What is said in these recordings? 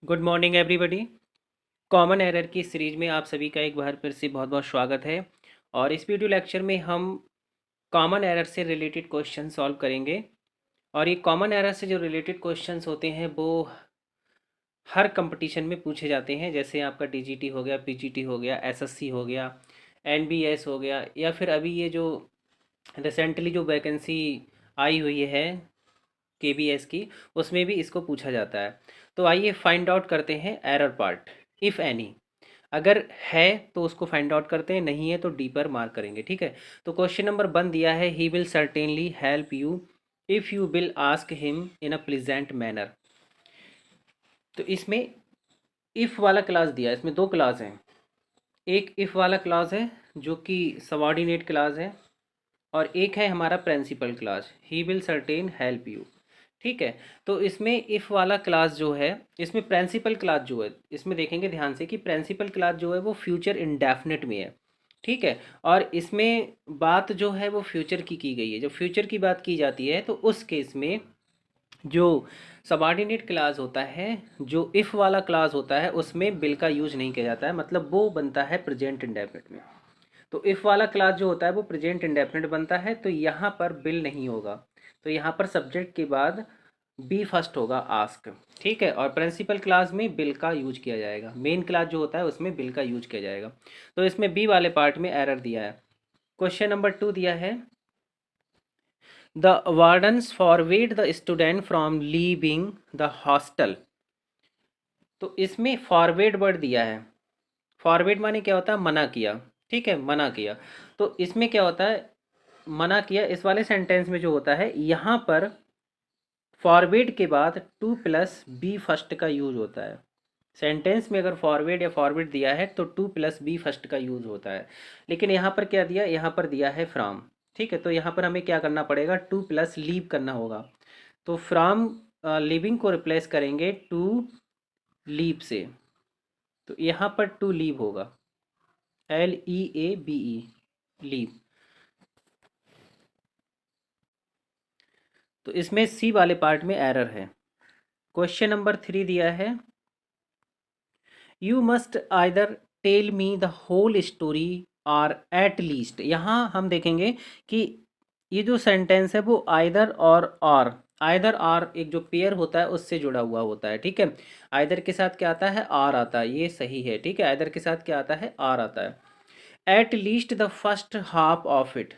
Good morning everybody. Common error की series में आप सभी का एक बार फिर से बहुत बहुत स्वागत है। और इस वीडियो लेक्चर में हम कॉमन एरर से रिलेटेड क्वेश्चन सॉल्व करेंगे। और ये कॉमन एरर से जो रिलेटेड क्वेश्चंस होते हैं वो हर कंपटीशन में पूछे जाते हैं, जैसे आपका डीजीटी हो गया, पीजीटी हो गया, एसएससी हो गया, एनबीएस हो गया, या फिर अभी ये जो रिसेंटली जो वैकेंसी आई हुई है केबीएस की, उसमें भी इसको पूछा जाता है। तो आइए फाइंड आउट करते हैं एरर पार्ट, इफ़ एनी। अगर है तो उसको फाइंड आउट करते हैं, नहीं है तो डी पर मार्क करेंगे। ठीक है, तो क्वेश्चन नंबर 1 दिया है, he will certainly help you if you will ask him in a pleasant manner. तो इसमें इफ़ वाला क्लास दिया है, इसमें दो क्लास हैं। एक इफ़ वाला क्लास है जो कि सबॉर्डिनेट क्लास है, और एक है हमारा principal clause, he will certain help you. ठीक है, तो इसमें इफ़ वाला क्लास जो है, इसमें प्रिंसिपल क्लास जो है, इसमें देखेंगे ध्यान से कि प्रिंसिपल क्लास जो है वो फ्यूचर इंडेफिनिट में है। ठीक है, और इसमें बात जो है वो फ्यूचर की गई है। जब फ्यूचर की बात की जाती है तो उस केस में जो सबॉर्डिनेट क्लास होता है, जो इफ़ वाला क्लास होता है, उसमें बिल का यूज नहीं किया जाता है, मतलब वो बनता है प्रेजेंट इंडेफिनिट में। तो इफ़ वाला क्लास जो होता है वो प्रेजेंट इंडेफिनिट बनता है, तो यहाँ पर बिल नहीं होगा। तो यहाँ पर सब्जेक्ट के बाद बी फर्स्ट होगा, आस्क। ठीक है, और प्रिंसिपल क्लास में बिल का यूज किया जाएगा, मेन क्लास जो होता है उसमें बिल का यूज किया जाएगा। तो इसमें बी वाले पार्ट में एरर दिया है। क्वेश्चन नंबर 2 दिया है, the wardens forbade the student from leaving the hostel. तो इसमें फॉरवेड वर्ड दिया है। फॉरवेड माने क्या होता है, मना किया। ठीक है, मना किया। तो इसमें क्या होता है, मना किया, इस वाले सेंटेंस में जो होता है, यहाँ पर फॉरवर्ड के बाद टू प्लस बी फर्स्ट का यूज होता है। सेंटेंस में अगर फॉरवर्ड या फॉरवर्ड दिया है तो टू प्लस बी फर्स्ट का यूज होता है। लेकिन यहाँ पर क्या दिया, यहाँ पर दिया है फ्रॉम। ठीक है, तो यहाँ पर हमें क्या करना पड़ेगा, टू प्लस लीव करना होगा। तो फ्रॉम लिविंग को रिप्लेस करेंगे टू लीव से। तो यहाँ पर टू लीव होगा, LEAVE, लीव। तो इसमें सी वाले पार्ट में एरर है। क्वेश्चन नंबर 3 दिया है, you must either tell me the whole story or at least. यहाँ हम देखेंगे कि ये जो सेंटेंस है वो आइदर और आइदर और एक जो पेयर होता है उससे जुड़ा हुआ होता है। ठीक है, आइदर के साथ क्या आता है, आर आता है, ये सही है। ठीक है, आइदर के साथ क्या आता है, आर आता है। At least the first half of it.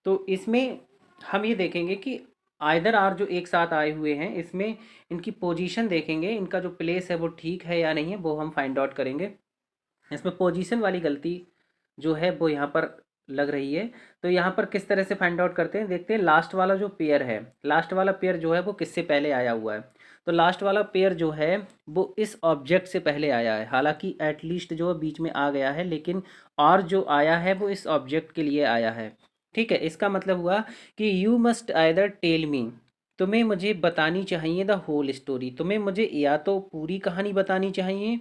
तो इसमें हम ये देखेंगे कि आइदर आर जो एक साथ आए हुए हैं, इसमें इनकी पोजीशन देखेंगे, इनका जो प्लेस है वो ठीक है या नहीं है, वो हम फाइंड आउट करेंगे। इसमें पोजीशन वाली गलती जो है वो यहाँ पर लग रही है। तो यहाँ पर किस तरह से फाइंड आउट करते हैं, देखते हैं। लास्ट वाला जो पेयर है, लास्ट वाला पेयर जो है वो किससे पहले आया हुआ है। तो लास्ट वाला पेयर जो है वो इस ऑब्जेक्ट से पहले आया है। हालांकि एटलीस्ट जो बीच में आ गया है, लेकिन और जो आया है वो इस ऑब्जेक्ट के लिए आया है। ठीक है, इसका मतलब हुआ कि you must either tell me, तुम्हें मुझे बतानी चाहिए द होल स्टोरी, तुम्हें मुझे या तो पूरी कहानी बतानी चाहिए,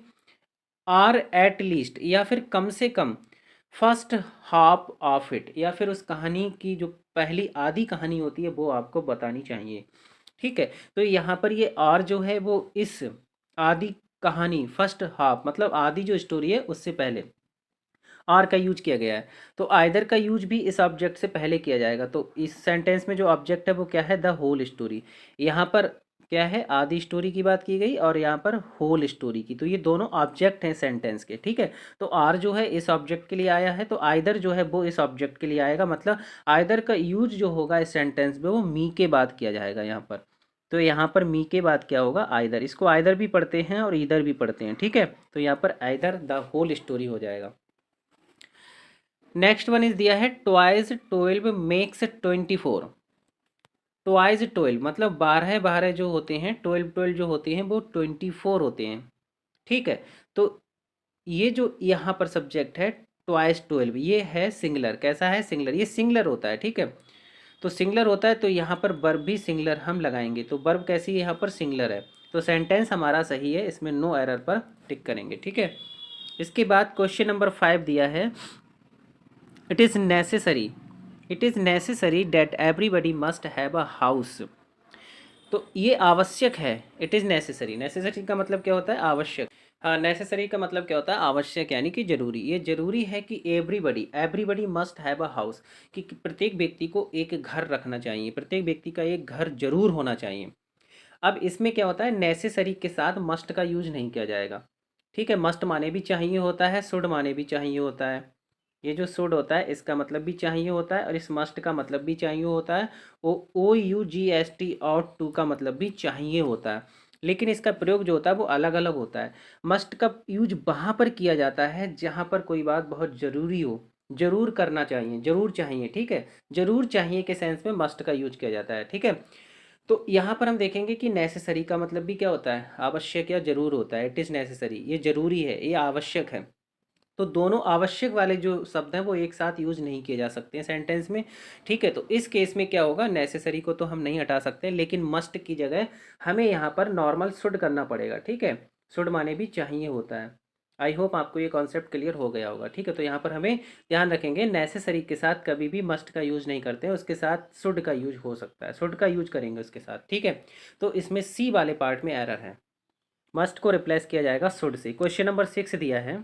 आर एट लीस्ट या फिर कम से come first half of it, या फिर उस कहानी की जो पहली आधी कहानी होती है वो आपको बतानी चाहिए। ठीक है, तो यहाँ पर ये आर जो है वो इस आधी कहानी, फर्स्ट हाफ मतलब आधी जो स्टोरी है उससे पहले आर का यूज किया गया है। तो आइदर का यूज भी इस ऑब्जेक्ट से पहले किया जाएगा। तो इस सेंटेंस में जो ऑब्जेक्ट है वो क्या है, द होल स्टोरी। यहाँ पर क्या है, आधी स्टोरी की बात की गई और यहाँ पर होल स्टोरी की। तो ये दोनों ऑब्जेक्ट हैं सेंटेंस के। ठीक है, तो आर जो है इस ऑब्जेक्ट के लिए आया है, तो आइदर जो है वो इस ऑब्जेक्ट के लिए आएगा। मतलब आइदर का यूज जो होगा इस सेंटेंस में वो मी के बाद किया जाएगा यहाँ पर। तो यहाँ पर मी के बाद क्या होगा, आइदर। इसको आइदर भी पढ़ते हैं और इधर भी पढ़ते हैं। ठीक है, तो यहाँ पर आइदर द होल स्टोरी हो जाएगा। नेक्स्ट वन इज दिया है, ट्वाइस 12 मेक्स 24। ट्वाइस 12 मतलब 12 12 जो होते हैं, 12 12 जो होते हैं वो 24 होते हैं। ठीक है, तो ये जो यहाँ पर सब्जेक्ट है ट्वाइस 12, ये है सिंगलर। कैसा है, सिंगलर। ये सिंगलर होता है। ठीक है, तो सिंगलर होता है तो यहाँ पर वर्ब भी सिंगलर हम लगाएंगे। तो वर्ब कैसी है, यहाँ पर सिंगलर है। तो सेंटेंस हमारा सही है, इसमें नो एरर पर टिक करेंगे। ठीक है, इसके बाद क्वेश्चन नंबर 5 दिया है, it is necessary, it is necessary that everybody must have a house. तो ये आवश्यक है, इट इज़ नेसेसरी। नेसेसरी का मतलब क्या होता है? आवश्यक। हाँ, नेसेसरी का मतलब क्या होता है? आवश्यक यानी कि ज़रूरी। ये ज़रूरी है कि everybody everybody must have a house, कि प्रत्येक व्यक्ति को एक घर रखना चाहिए, प्रत्येक व्यक्ति का एक घर जरूर होना चाहिए। अब इसमें क्या होता है, नेसेसरी के साथ मस्ट का यूज नहीं किया जाएगा। ठीक है, मस्ट माने भी चाहिए होता है, शुड माने भी चाहिए होता है। ये जो शुड होता है इसका मतलब भी चाहिए होता है, और इस मस्ट का मतलब भी चाहिए होता है। OUGST और टू का मतलब भी चाहिए होता है, लेकिन इसका प्रयोग जो होता है वो अलग अलग होता है। मस्ट का यूज वहाँ पर किया जाता है जहाँ पर कोई बात बहुत ज़रूरी हो, जरूर करना चाहिए, जरूर चाहिए। ठीक है, जरूर चाहिए के सेंस में मस्ट का यूज किया जाता है। ठीक है, तो यहाँ पर हम देखेंगे कि नेसेसरी का मतलब भी क्या होता है? आवश्यक या जरूर होता है। इट इज़ नेसेसरी, ये जरूरी है, ये आवश्यक है। तो दोनों आवश्यक वाले जो शब्द हैं वो एक साथ यूज नहीं किए जा सकते हैं सेंटेंस में। ठीक है, तो इस केस में क्या होगा, नेसेसरी को तो हम नहीं हटा सकते, लेकिन मस्ट की जगह हमें यहाँ पर नॉर्मल शुड करना पड़ेगा। ठीक है, शुड माने भी चाहिए होता है। आई होप आपको ये कॉन्सेप्ट क्लियर हो गया होगा। ठीक है, तो यहाँ पर हमें ध्यान रखेंगे, नेसेसरी के साथ कभी भी मस्ट का यूज नहीं करते हैं, उसके साथ शुड का यूज हो सकता है, शुड का यूज करेंगे उसके साथ। ठीक है, तो इसमें सी वाले पार्ट में एरर है, मस्ट को रिप्लेस किया जाएगा शुड से। क्वेश्चन नंबर 6 दिया है,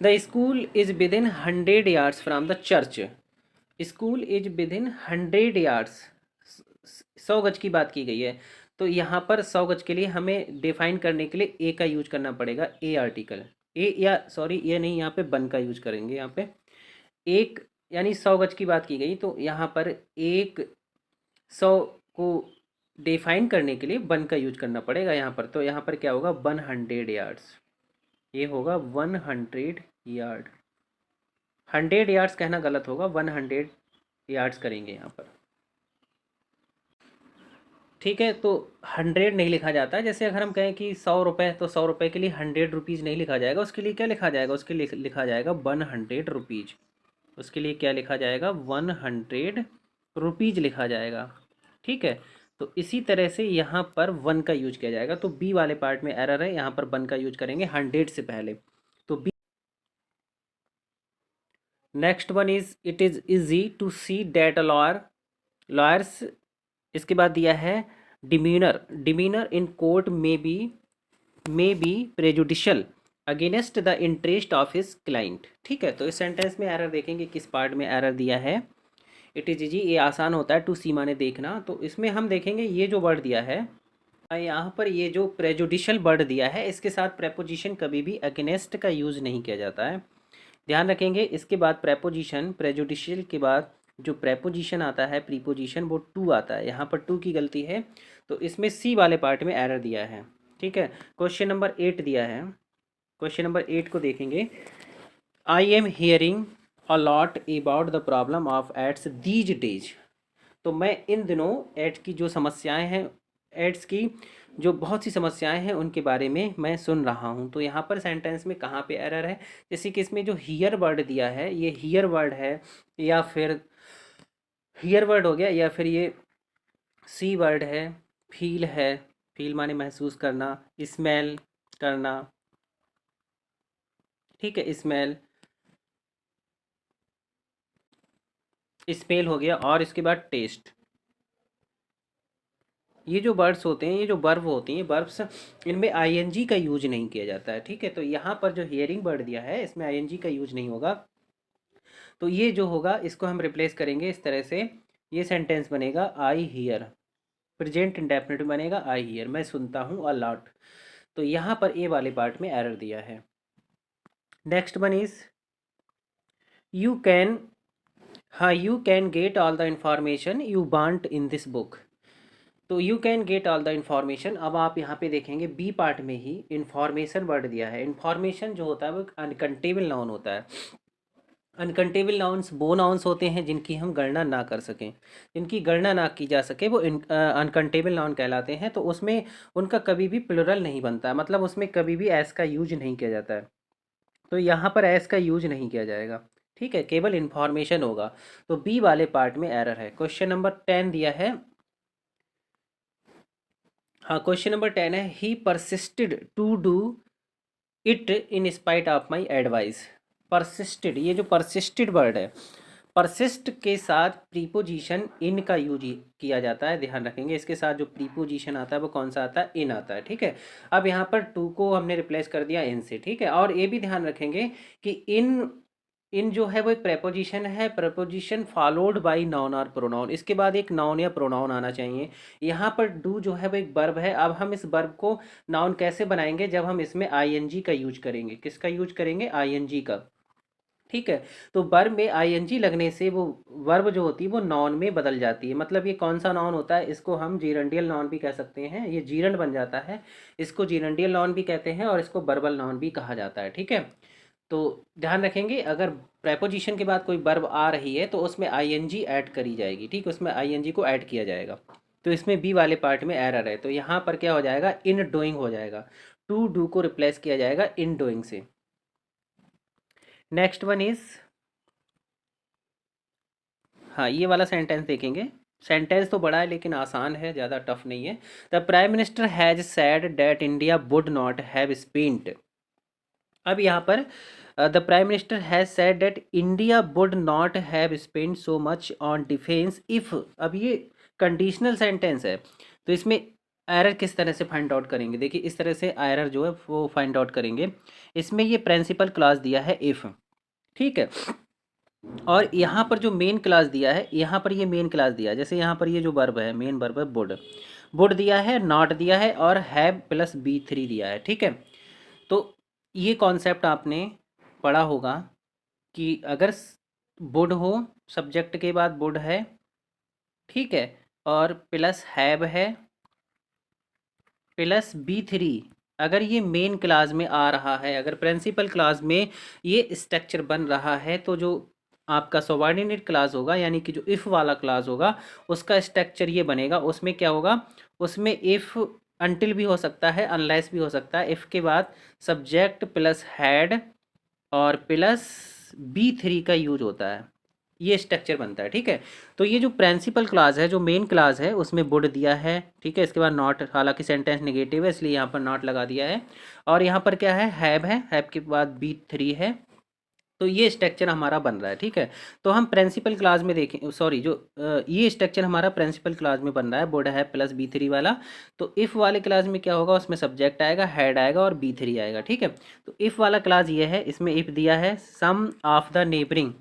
the school is with in 100 yards from the church. School is with in 100 yards, 100 गज की बात की गई है। तो यहाँ पर 100 गज के लिए हमें डिफाइन करने के लिए ए का यूज करना पड़ेगा, ए आर्टिकल। ए या सॉरी ये नहीं, यहाँ पे वन का यूज करेंगे। यहाँ पे एक यानी 100 गज की बात की गई, तो यहाँ पर एक 100 को डिफाइन करने के लिए वन का यूज करना पड़ेगा यहाँ पर। तो यहाँ पर क्या होगा, 100 yards, ये होगा 100 यार्ड। 100 yards कहना गलत होगा, 100 yards करेंगे यहाँ पर। ठीक है, तो 100 नहीं लिखा जाता है। जैसे अगर हम कहें कि 100 रुपये, तो 100 रुपये के लिए 100 रुपीज़ नहीं लिखा जाएगा, उसके लिए क्या लिखा जाएगा, उसके लिए लिखा जाएगा 100 रुपीज़। उसके लिए क्या लिखा जाएगा, 100 रुपीज़ लिखा जाएगा। ठीक है, तो इसी तरह से यहाँ पर वन का यूज किया जाएगा। तो बी वाले पार्ट में एरर है, यहाँ पर वन का यूज करेंगे 100 से पहले। तो B. Next one is, it is easy to see that a lawyers. इसके बाद दिया है डिमीनर, डिमीनर इन कोर्ट में be prejudicial against the interest of his client. ठीक है, तो इस सेंटेंस में एरर देखेंगे किस पार्ट में एरर दिया है। इट इज इजी, ये आसान होता है, टू सी माने देखना। तो इसमें हम देखेंगे ये जो वर्ड दिया है, यहाँ पर ये जो प्रेजुडिशियल वर्ड दिया है, इसके साथ प्रेपोजिशन कभी भी अगेंस्ट का यूज़ नहीं किया जाता है। ध्यान रखेंगे, इसके बाद प्रेपोजिशन, प्रेजुडिशियल के बाद जो प्रेपोजिशन आता है, प्रीपोजिशन, वो टू आता है। यहाँ पर टू की गलती है, तो इसमें सी वाले पार्ट में एरर दिया है। ठीक है, क्वेश्चन नंबर 8 दिया है। क्वेश्चन नंबर 8 को देखेंगे, I am hearing a lot about the problem of AIDS these days. तो मैं इन दिनों एड्स की जो समस्याएं हैं, एड्स की जो बहुत सी समस्याएं हैं उनके बारे में मैं सुन रहा हूं। तो यहाँ पर सेंटेंस में कहाँ पे एरर है, जैसे कि इसमें जो हियर वर्ड दिया है, ये हियर वर्ड है, या फिर हियर वर्ड हो गया, या फिर ये सी वर्ड है, फील है, फील माने महसूस करना, स्मेल करना। ठीक है, स्मेल, स्मेल हो गया, और इसके बाद टेस्ट। ये जो वर्ड्स होते हैं, ये जो वर्ब होती हैं, वर्ब्स, इनमें आईएनजी का यूज नहीं किया जाता है। ठीक है, तो यहाँ पर जो हियरिंग वर्ड दिया है इसमें आईएनजी का यूज नहीं होगा। तो ये जो होगा इसको हम रिप्लेस करेंगे इस तरह से, ये सेंटेंस बनेगा आई हियर, प्रेजेंट इंडेफिनिट बनेगा, आई हियर, मैं सुनता हूँ अ लॉट। तो यहाँ पर ए वाले पार्ट में एरर दिया है। Next one is, you can, हाँ, you can get all the information you want in this book. तो you can get all the information. अब आप यहाँ पे देखेंगे बी पार्ट में ही इन्फॉर्मेशन वर्ड दिया है। इन्फॉर्मेशन जो होता है वो अनकंटेबल नाउन होता है। अनकंटेबल नाउन्स वो नाउन्स होते हैं जिनकी हम गणना ना कर सकें, जिनकी गणना ना की जा सके, वो अनकंटेबल नाउन कहलाते हैं। तो उसमें उनका कभी भी प्लुरल नहीं बनता है, मतलब उसमें कभी भी एस का यूज नहीं किया जाता है। तो यहाँ पर एस का यूज नहीं किया जाएगा। ठीक है, केवल इन्फॉर्मेशन होगा। तो बी वाले पार्ट में एरर है। क्वेश्चन नंबर 10 दिया है, हाँ, क्वेश्चन नंबर 10 है, he persisted to do it in spite of my advice. Persisted, ये जो परसिस्टेड वर्ड है, परसिस्ट के साथ प्रीपोजिशन इन का यूज किया जाता है, ध्यान रखेंगे। इसके साथ जो प्रीपोजिशन आता है वो कौन सा आता है, इन आता है, ठीक है। अब यहाँ पर टू को हमने रिप्लेस कर दिया इन से, ठीक है। और ये भी ध्यान रखेंगे कि इन इन जो है वो एक प्रेपोजिशन है, प्रेपोजिशन फॉलोड बाय नाउन और प्रोनाउन, इसके बाद एक नाउन या प्रोनाउन आना चाहिए। यहाँ पर डू जो है वो एक वर्ब है। अब हम इस वर्ब को नाउन कैसे बनाएंगे, जब हम इसमें आईएनजी का यूज करेंगे। किसका यूज करेंगे, आईएनजी का, ठीक है। तो वर्ब में आईएनजी लगने से वो वर्ब जो होती है वो नाउन में बदल जाती है। मतलब ये कौन सा नाउन होता है, इसको हम जीरंडियल नाउन भी कह सकते हैं, ये जीरंड बन जाता है, इसको जीरंडियल नाउन भी कहते हैं और इसको वर्बल नाउन भी कहा जाता है, ठीक है। तो ध्यान रखेंगे, अगर प्रेपोजिशन के बाद कोई वर्ब आ रही है तो उसमें आईएनजी ऐड करी जाएगी, ठीक है, उसमें आईएनजी को ऐड किया जाएगा। तो इसमें बी वाले पार्ट में एरर है, तो यहाँ पर क्या हो जाएगा, इन डूइंग हो जाएगा। टू डू को रिप्लेस किया जाएगा इन डूइंग से। नेक्स्ट वन इज, हाँ ये वाला सेंटेंस देखेंगे। सेंटेंस तो बड़ा है लेकिन आसान है, ज़्यादा टफ नहीं है। The prime minister has sad that India would not have spent. अब यहाँ पर the prime minister has said that India would not have spent so much on defence if. अब ये कंडीशनल सेंटेंस है, तो इसमें एरर किस तरह से फाइंड आउट करेंगे, देखिए इस तरह से एरर जो है वो फाइंड आउट करेंगे। इसमें ये प्रिंसिपल क्लॉज दिया है इफ़, ठीक है, और यहाँ पर जो मेन क्लास दिया है, यहाँ पर ये मेन क्लास दिया है। जैसे यहाँ पर ये जो वर्ब है, मेन वर्ब है वुड, वुड दिया है, नॉट दिया है और हैव प्लस B3 दिया है, ठीक है। तो ये कॉन्सेप्ट आपने पढ़ा होगा कि अगर वुड हो, सब्जेक्ट के बाद वुड है, ठीक है, और प्लस हैव है प्लस B3, अगर ये मेन क्लास में आ रहा है, अगर प्रिंसिपल क्लास में ये स्ट्रक्चर बन रहा है, तो जो आपका सबऑर्डिनेट क्लास होगा, यानी कि जो इफ़ वाला क्लास होगा, उसका स्ट्रक्चर ये बनेगा। उसमें क्या होगा, उसमें इफ़ अनटिल भी हो सकता है, अनलेस भी हो सकता है। इफ़ के बाद सब्जेक्ट प्लस हैड और प्लस B3 का यूज होता है, ये स्ट्रक्चर बनता है, ठीक है। तो ये जो प्रिंसिपल क्लास है, जो मेन क्लास है, उसमें वुड दिया है, ठीक है। इसके बाद नॉट, हालांकि सेंटेंस नेगेटिव है इसलिए यहाँ पर नॉट लगा दिया है, और यहाँ पर क्या है, हैव के बाद B3 है। तो ये स्ट्रक्चर हमारा बन रहा है, ठीक है। तो हम प्रिंसिपल क्लास में देखें, सॉरी, जो ये स्ट्रक्चर हमारा प्रिंसिपल क्लास में बन रहा है, वुड है प्लस B3 वाला। तो इफ़ वाले क्लास में क्या होगा, उसमें सब्जेक्ट आएगा, हेड आएगा और B3 आएगा, ठीक है। तो इफ़ वाला क्लास ये है, इसमें इफ़ दिया है सम ऑफ द नेबरिंग,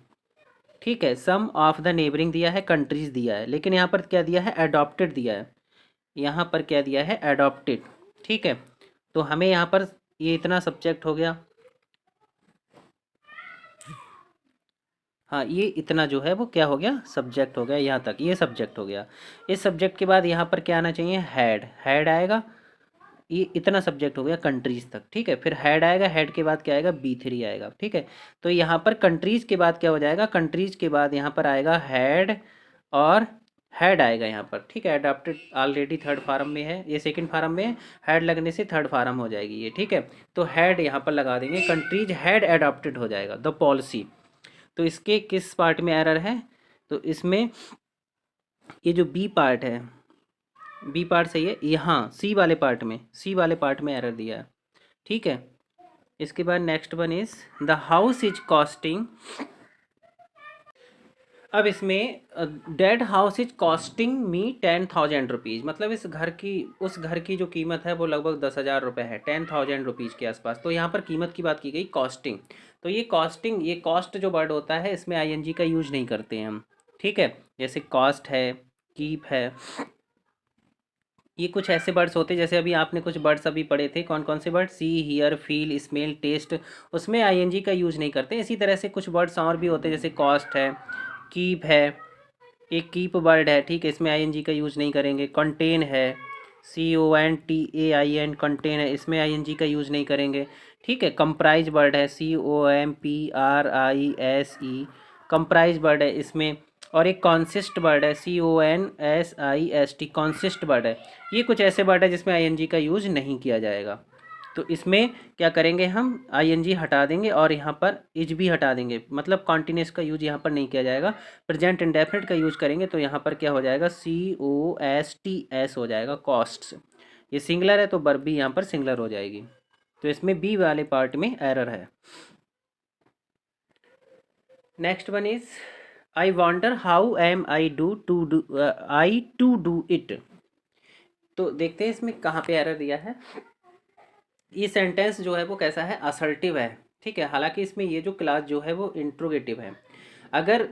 ठीक है, सम ऑफ द नेबरिंग दिया है, कंट्रीज दिया है, लेकिन यहाँ पर क्या दिया है, एडॉप्टेड दिया है। यहाँ पर क्या दिया है, एडॉप्टेड, ठीक है। तो हमें यहाँ पर ये इतना सब्जेक्ट हो गया, हाँ ये इतना जो है वो क्या हो गया, सब्जेक्ट हो गया, यहाँ तक ये सब्जेक्ट हो गया। इस सब्जेक्ट के बाद यहाँ पर क्या आना चाहिए, हेड आएगा, ये इतना सब्जेक्ट हो गया कंट्रीज तक, ठीक है। फिर हेड आएगा, हेड के बाद क्या आएगा, B3 आएगा, ठीक है। तो यहाँ पर कंट्रीज के बाद क्या हो जाएगा, कंट्रीज के बाद यहाँ पर आएगा हेड और हेड आएगा यहाँ पर, ठीक है। अडॉप्टेड ऑलरेडी थर्ड फार्म में है, ये सेकंड फार्म में है, हेड लगने से थर्ड फार्म हो जाएगी ये, ठीक है। तो हेड यहाँ पर लगा देंगे, कंट्रीज हैड अडॉप्टेड हो जाएगा द पॉलिसी। तो इसके किस पार्ट में एरर है, तो इसमें ये जो बी पार्ट है, बी पार्ट सही है, यहाँ सी वाले पार्ट में, सी वाले पार्ट में एरर दिया है, ठीक है। इसके बाद next one is the house is costing. अब इसमें dead house is costing me 10,000 rupees, मतलब इस घर की, उस घर की जो कीमत है वो लगभग 10,000 रुपये है, 10,000 रुपीज़ के आसपास। तो यहाँ पर कीमत की बात की गई, कॉस्टिंग। तो ये कॉस्टिंग, ये कॉस्ट जो वर्ड होता है, इसमें आईएनजी का यूज नहीं करते हैं हम, ठीक है। जैसे कॉस्ट है, कीप है, ये कुछ ऐसे वर्ड्स होते हैं। जैसे अभी आपने कुछ वर्ड्स अभी पढ़े थे, कौन कौन से word, see, hear, feel, smell, taste, उसमें आईएनजी का यूज नहीं करते। इसी तरह से कुछ वर्ड्स और भी होते हैं, जैसे कॉस्ट है, कीप है, एक कीप वर्ड है, ठीक है, इसमें आईएनजी का यूज नहीं करेंगे। कंटेन है, CONTAIN, कंटेन है, इसमें आईएनजी का यूज नहीं करेंगे, ठीक है। कंप्राइज वर्ड है, COMPRISE, कंप्राइज वर्ड है इसमें। और एक कॉन्सिस्ट वर्ड है, CONSIST, कॉन्सिस्ट वर्ड है। ये कुछ ऐसे वर्ड है जिसमें आईएनजी का यूज नहीं किया जाएगा। तो इसमें क्या करेंगे, हम आईएनजी हटा देंगे और यहाँ पर इज भी हटा देंगे, मतलब कॉन्टिन्यूस का यूज यहाँ पर नहीं किया जाएगा, प्रेजेंट इंडेफिनिट का यूज करेंगे। तो यहाँ पर क्या हो जाएगा, COSTS हो जाएगा, कॉस्ट्स। ये सिंगलर है तो वर्ब भी यहाँ पर सिंगलर हो जाएगी। तो इसमें बी वाले पार्ट में एरर है। Next one is I wonder how am I to do it. तो देखते हैं इसमें कहाँ पे एरर दिया है। ये सेंटेंस जो है वो कैसा है, असर्टिव है, ठीक है। हालांकि इसमें ये जो क्लास जो है वो इंट्रोगेटिव है। अगर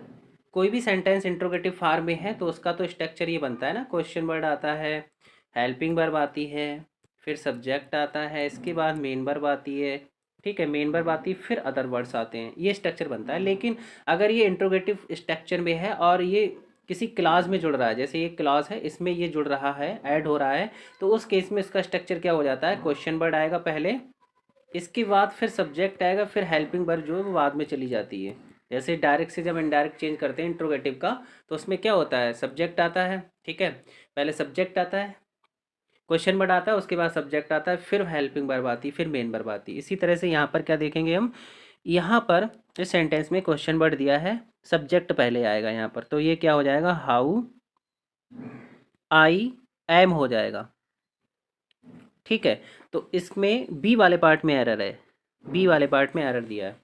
कोई भी सेंटेंस इंट्रोगेटिव फॉर्म में है तो उसका तो स्ट्रक्चर ये बनता है ना, क्वेश्चन वर्ड आता है, हेल्पिंग वर्ब आती है, फिर सब्जेक्ट आता है, इसके बाद मेन वर्ब आती है, ठीक है, मेन वर्ब आती है, फिर अदर वर्ड्स आते हैं, ये स्ट्रक्चर बनता है। लेकिन अगर ये इंट्रोगेटिव स्ट्रक्चर में है और ये किसी क्लास में जुड़ रहा है, जैसे ये क्लास है इसमें ये जुड़ रहा है, ऐड हो रहा है, तो उस केस में इसका स्ट्रक्चर क्या हो जाता है, क्वेश्चन वर्ड आएगा पहले, इसके बाद फिर सब्जेक्ट आएगा, फिर हेल्पिंग वर्ब जो है वो बाद में चली जाती है। जैसे डायरेक्ट से जब इनडायरेक्ट चेंज करते हैं इंट्रोगेटिव का, तो उसमें क्या होता है, सब्जेक्ट आता है, ठीक है, पहले सब्जेक्ट आता है, क्वेश्चन वर्ड आता है, उसके बाद सब्जेक्ट आता है, फिर हेल्पिंग वर्ब आती है, फिर मेन वर्ब आती है। इसी तरह से यहाँ पर क्या देखेंगे हम, यहाँ पर इस सेंटेंस में क्वेश्चन वर्ड दिया है, सब्जेक्ट पहले आएगा यहाँ पर, तो ये क्या हो जाएगा, हाउ आई एम हो जाएगा, ठीक है। तो इसमें बी वाले पार्ट में एरर है, बी वाले पार्ट में एरर दिया है।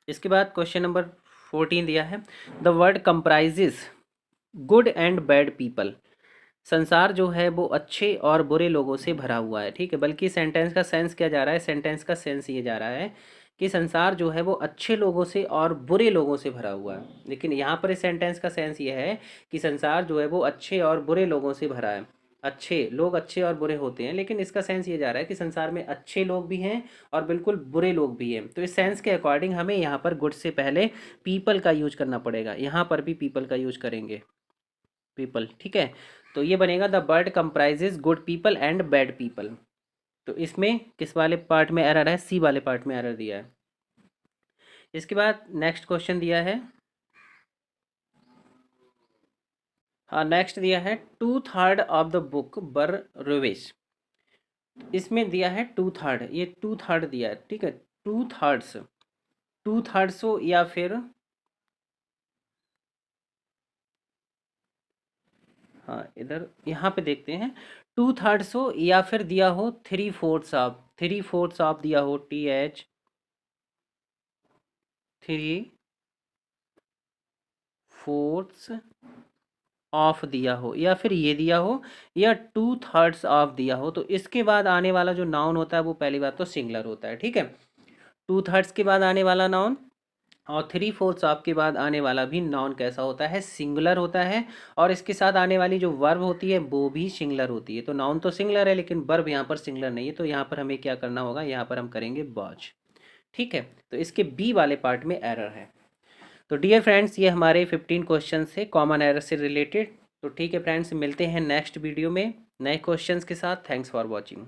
इसके बाद क्वेश्चन नंबर 14 दिया है, the word comprises good and bad people. संसार जो है वो अच्छे और बुरे लोगों से भरा हुआ है, ठीक है। बल्कि सेंटेंस का सेंस क्या जा रहा है, सेंटेंस का सेंस ये जा रहा है कि संसार जो है वो अच्छे लोगों से और बुरे लोगों से भरा हुआ है। लेकिन यहाँ पर इस सेंटेंस का सेंस ये है कि संसार जो है वो अच्छे और बुरे लोगों से भरा है। अच्छे लोग अच्छे और बुरे होते हैं, लेकिन इसका सेंस ये जा रहा है कि संसार में अच्छे लोग भी हैं और बिल्कुल बुरे लोग भी हैं। तो इस सेंस के अकॉर्डिंग हमें यहाँ पर गुड से पहले पीपल का यूज करना पड़ेगा, यहाँ पर भी पीपल का यूज करेंगे, पीपल, ठीक है। तो ये बनेगा the bird comprises good people and bad people. तो इसमें किस वाले पार्ट में एरर है, सी वाले पार्ट में एरर दिया है। इसके बाद नेक्स्ट क्वेश्चन दिया है, हाँ नेक्स्ट दिया है, 2/3 ऑफ द बुक बर रोवेश। इसमें दिया है 2/3, ये 2/3 दिया है, ठीक है, 2/3, 2/3 हो या फिर, हाँ इधर यहाँ पे देखते हैं, 2/3 हो या फिर दिया हो 3/4 ऑफ, 3/4 ऑफ दिया हो, TH 3/4 ऑफ दिया हो, या फिर ये दिया हो, या 2/3 ऑफ दिया हो, तो इसके बाद आने वाला जो नाउन होता है वो पहली बात तो सिंगुलर होता है, ठीक है। 2/3 के बाद आने वाला नाउन और 3/4 ऑफ के बाद आने वाला भी नाउन कैसा होता है, सिंगुलर होता है। और इसके साथ आने वाली जो वर्ब होती है वो भी सिंगुलर होती है। तो नाउन तो सिंगुलर है लेकिन वर्ब यहाँ पर सिंगुलर नहीं है, तो यहाँ पर हमें क्या करना होगा, यहाँ पर हम करेंगे वॉच, ठीक है। तो इसके बी वाले पार्ट में एरर है। तो डियर फ्रेंड्स, ये हमारे 15 क्वेश्चन से कॉमन एरर से रिलेटेड। तो ठीक है फ्रेंड्स, मिलते हैं नेक्स्ट वीडियो में नए क्वेश्चंस के साथ। Thanks for watching.